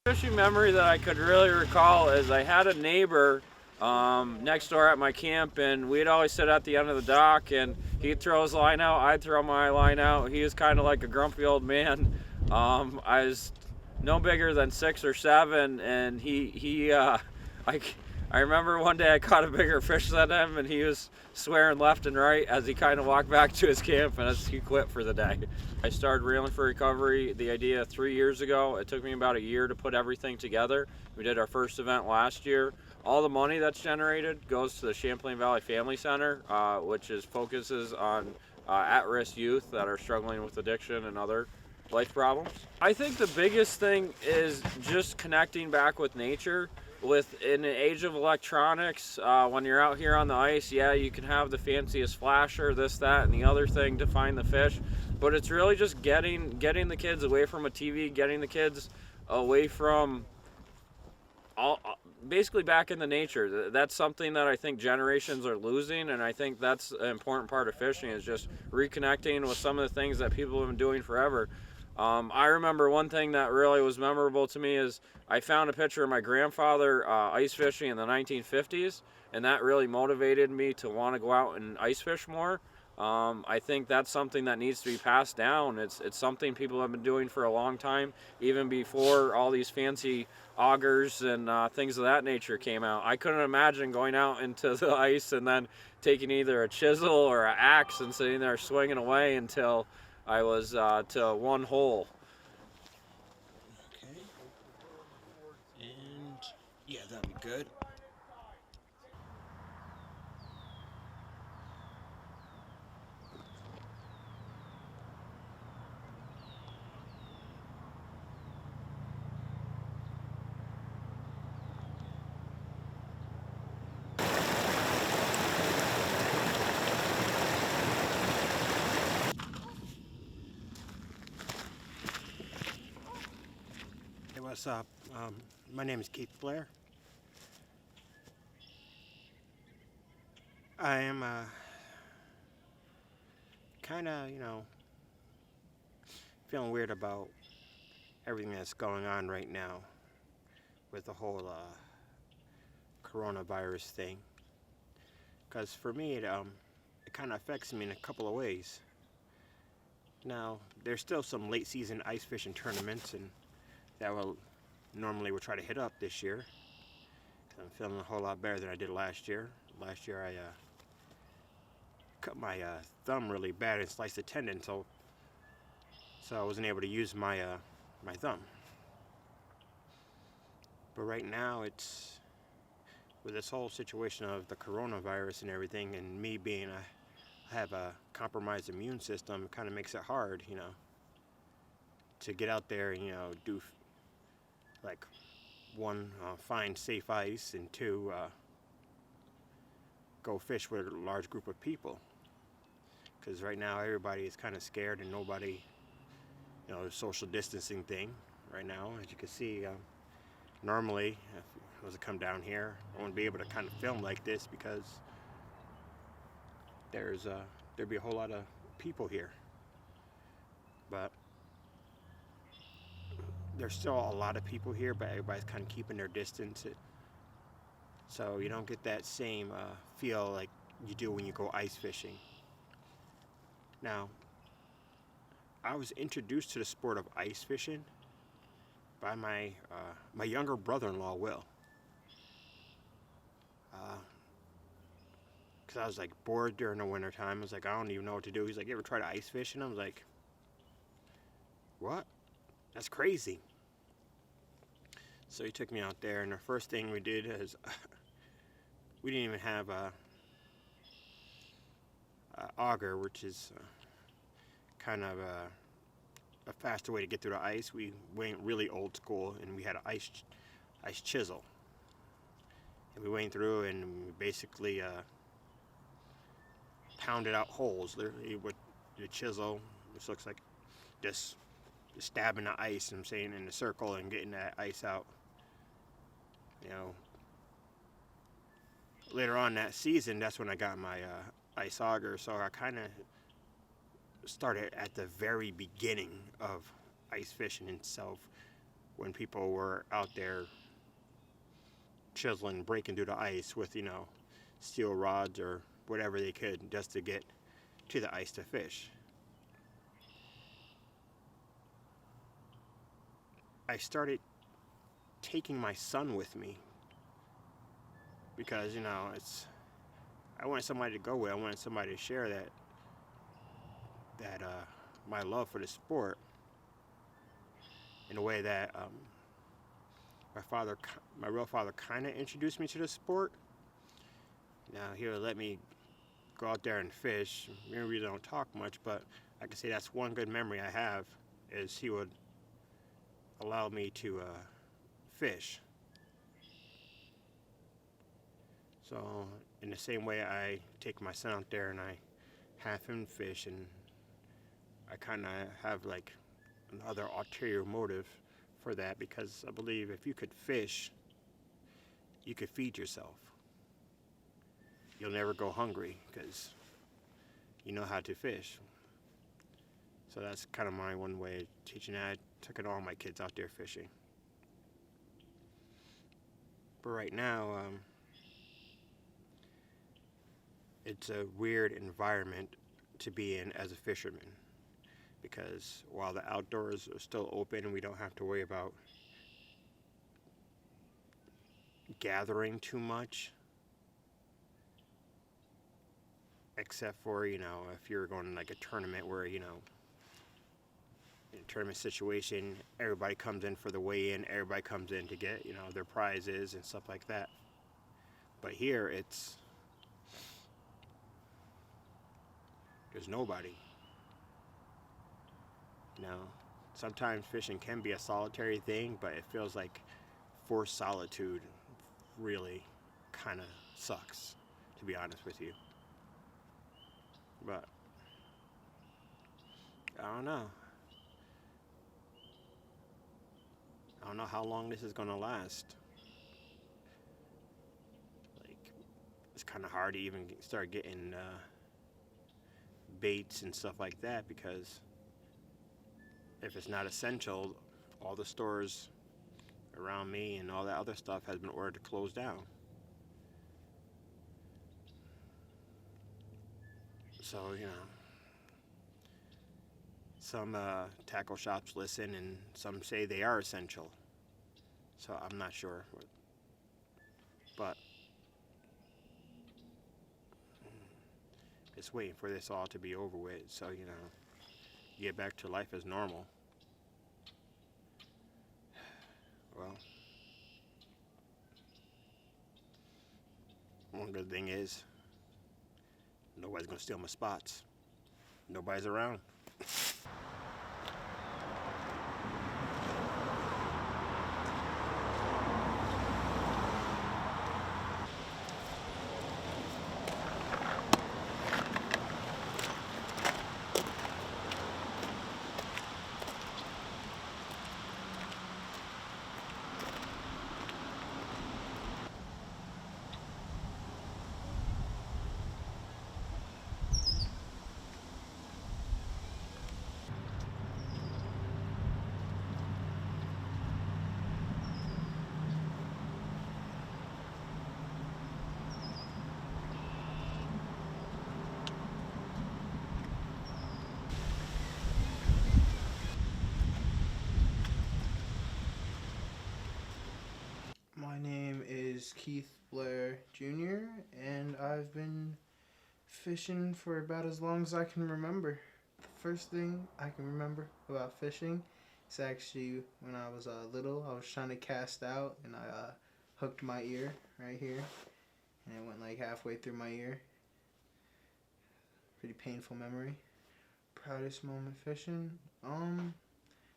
Fishing memory that I could really recall is I had a neighbor next door at my camp, and we'd always sit at the end of the dock, and he'd throw his line out, I'd throw my line out. He was kind of like a grumpy old man. I was no bigger than 6 or 7, and I, I remember one day I caught a bigger fish than him, and he was swearing left and right as he kind of walked back to his camp and as he quit for the day. I started Reeling for Recovery, the idea 3 years ago. It took me about a year to put everything together. We did our first event last year. All the money that's generated goes to the Champlain Valley Family Center, which focuses on at-risk youth that are struggling with addiction and other life problems. I think the biggest thing is just connecting back with nature. In the age of electronics, when you're out here on the ice, yeah, you can have the fanciest flasher, this, that, and the other thing to find the fish, but it's really just getting the kids away from a TV, getting the kids away from basically back into nature. That's something that I think generations are losing, and I think that's an important part of fishing, is just reconnecting with some of the things that people have been doing forever. I remember one thing that really was memorable to me is I found a picture of my grandfather ice fishing in the 1950s, and that really motivated me to want to go out and ice fish more. I think that's something that needs to be passed down. It's something people have been doing for a long time, even before all these fancy augers and things of that nature came out. I couldn't imagine going out into the ice and then taking either a chisel or an axe and sitting there swinging away until I was to one hole. Okay. And yeah, that'd be good. Hey, what's up? My name is Keith Blair. I am kind of, feeling weird about everything that's going on right now with the whole coronavirus thing. Because for me, it kind of affects me in a couple of ways. Now, there's still some late season ice fishing tournaments and that we'll try to hit up this year. I'm feeling a whole lot better than I did last year. Last year I cut my thumb really bad and sliced the tendon, so I wasn't able to use my my thumb. But right now, it's with this whole situation of the coronavirus and everything, and me being I have a compromised immune system, it kind of makes it hard, to get out there and do like one, find safe ice, and two, go fish with a large group of people. Because right now everybody is kind of scared and nobody, the social distancing thing right now, as you can see. Normally, if I was to come down here, I wouldn't be able to kind of film like this because there'd be a whole lot of people here. But there's still a lot of people here, but everybody's kind of keeping their distance. So you don't get that same feel like you do when you go ice fishing. Now, I was introduced to the sport of ice fishing by my younger brother-in-law, Will. Because I was like bored during the winter time. I was like, I don't even know what to do. He's like, you ever try to ice fish? And I was like, what? That's crazy. So he took me out there, and the first thing we did is we didn't even have a auger, which is kind of a faster way to get through the ice. We went really old school, and we had an ice chisel. And we went through and we basically pounded out holes literally with the chisel, which looks like just stabbing the ice, I'm saying, in a circle and getting that ice out. Later on that season, that's when I got my ice auger, so I kind of started at the very beginning of ice fishing itself, when people were out there chiseling, breaking through the ice with, steel rods or whatever they could just to get to the ice to fish. I started taking my son with me because, I wanted somebody to go with. I wanted somebody to share that my love for the sport in a way that my real father kind of introduced me to the sport. Now he would let me go out there and fish. We really don't talk much, but I can say that's one good memory I have, is he would allow me to fish. So in the same way I take my son out there and I have him fish, and I kind of have like another ulterior motive for that, because I believe if you could fish, you could feed yourself. You'll never go hungry because you know how to fish. So that's kind of my one way of teaching that. I took all my kids out there fishing. But right now, it's a weird environment to be in as a fisherman, because while the outdoors are still open and we don't have to worry about gathering too much, except for, if you're going to like a tournament where, in a tournament situation, everybody comes in for the weigh-in, everybody comes in to get, their prizes and stuff like that. But here, there's nobody. Sometimes fishing can be a solitary thing, but it feels like forced solitude really kind of sucks, to be honest with you. But I don't know. I don't know how long this is going to last. Like, it's kind of hard to even start getting baits and stuff like that, because if it's not essential, all the stores around me and all that other stuff has been ordered to close down. So, some tackle shops listen and some say they are essential. So I'm not sure. But just waiting for this all to be over with, so, get back to life as normal. Well, one good thing is nobody's gonna steal my spots. Nobody's around. My name is Keith Blair Jr., and I've been fishing for about as long as I can remember. The first thing I can remember about fishing is actually when I was little. I was trying to cast out, and I hooked my ear right here, and it went like halfway through my ear. Pretty painful memory. Proudest moment fishing? I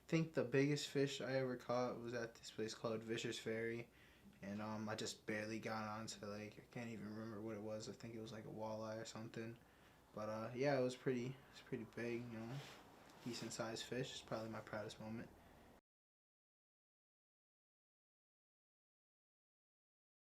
think the biggest fish I ever caught was at this place called Vicious Ferry. And I just barely got onto, like, I can't even remember what it was. I think it was like a walleye or something. But yeah, it was pretty big, decent sized fish. It's probably my proudest moment.